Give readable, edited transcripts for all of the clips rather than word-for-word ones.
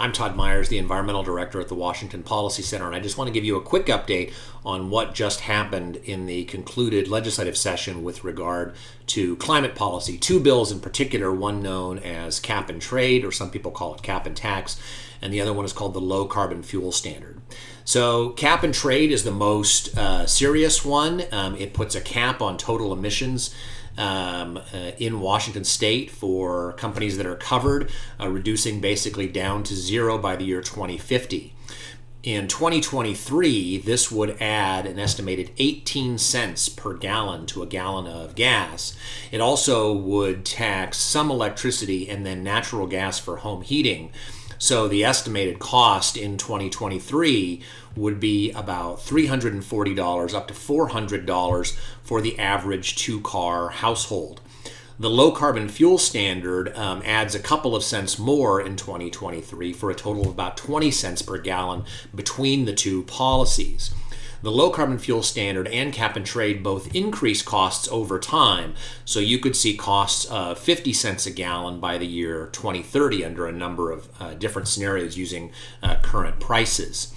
I'm Todd Myers, the Environmental Director at the Washington Policy Center, and I just want to give you a quick update on what just happened in the concluded legislative session with regard to climate policy. Two bills in particular, one known as cap and trade, or some people call it cap and tax, and the other one is called the low carbon fuel standard. So cap and trade is the most serious one. It puts a cap on total emissions in Washington state for companies that are covered, reducing basically down to zero by the year 2050. In 2023, this would add an estimated 18 cents per gallon to a gallon of gas. It also would tax some electricity and then natural gas for home heating. So the estimated cost in 2023 would be about $340 up to $400 for the average two-car household. The low carbon fuel standard adds a couple of cents more in 2023 for a total of about 20 cents per gallon between the two policies. The low carbon fuel standard and cap and trade both increase costs over time, so you could see costs of 50 cents a gallon by the year 2030 under a number of different scenarios using current prices.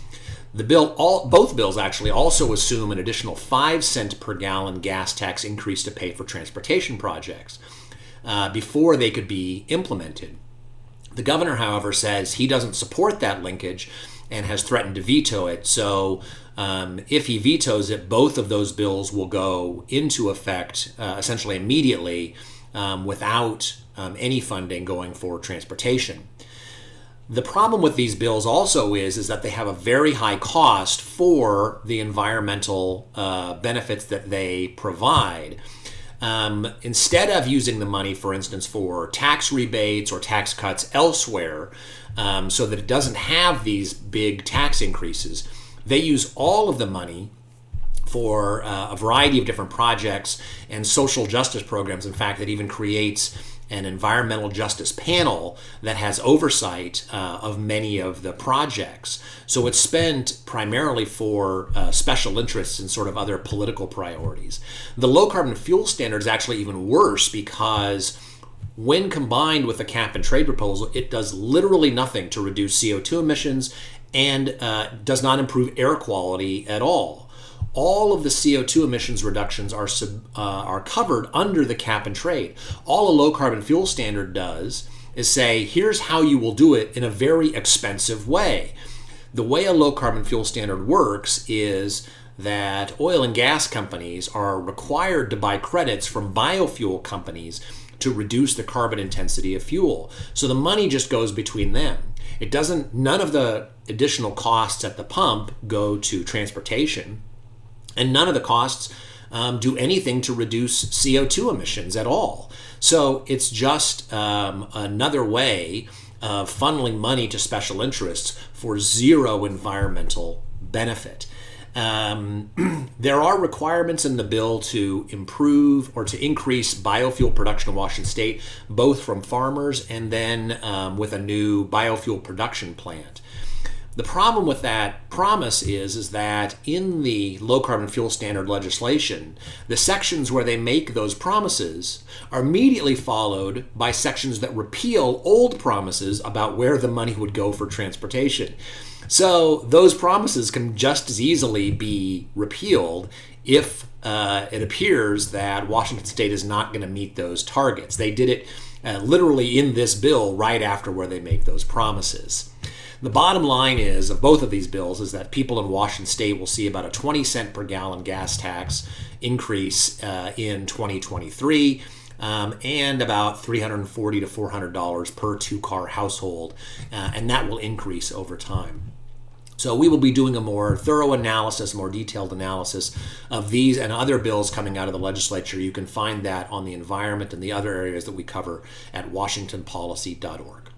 Both bills actually also assume an additional 5 cent per gallon gas tax increase to pay for transportation projects before they could be implemented. The governor, however, says he doesn't support that linkage and has threatened to veto it. So if he vetoes it, both of those bills will go into effect essentially immediately without any funding going for transportation. The problem with these bills also is that they have a very high cost for the environmental benefits that they provide. Instead of using the money, for instance, for tax rebates or tax cuts elsewhere, so that it doesn't have these big tax increases, they use all of the money for a variety of different projects and social justice programs. In fact, it even creates an environmental justice panel that has oversight of many of the projects. So it's spent primarily for special interests and sort of other political priorities. The low carbon fuel standard is actually even worse because when combined with the cap and trade proposal, it does literally nothing to reduce CO2 emissions and does not improve air quality at all. All of the CO2 emissions reductions are covered under the cap and trade. All a low carbon fuel standard does is say, here's how you will do it in a very expensive way. The way a low carbon fuel standard works is that oil and gas companies are required to buy credits from biofuel companies to reduce the carbon intensity of fuel. So the money just goes between them. None of the additional costs at the pump go to transportation. And none of the costs do anything to reduce CO2 emissions at all. So it's just another way of funneling money to special interests for zero environmental benefit. There are requirements in the bill to improve or to increase biofuel production in Washington state, both from farmers and then with a new biofuel production plant. The problem with that promise is that in the low carbon fuel standard legislation, the sections where they make those promises are immediately followed by sections that repeal old promises about where the money would go for transportation. So those promises can just as easily be repealed if it appears that Washington state is not going to meet those targets. They did it literally in this bill right after where they make those promises. The bottom line of both of these bills is that people in Washington state will see about a 20 cent per gallon gas tax increase in 2023 and about $340 to $400 per two-car household, and that will increase over time. So we will be doing a more thorough analysis, more detailed analysis of these and other bills coming out of the legislature. You can find that on the environment and the other areas that we cover at washingtonpolicy.org.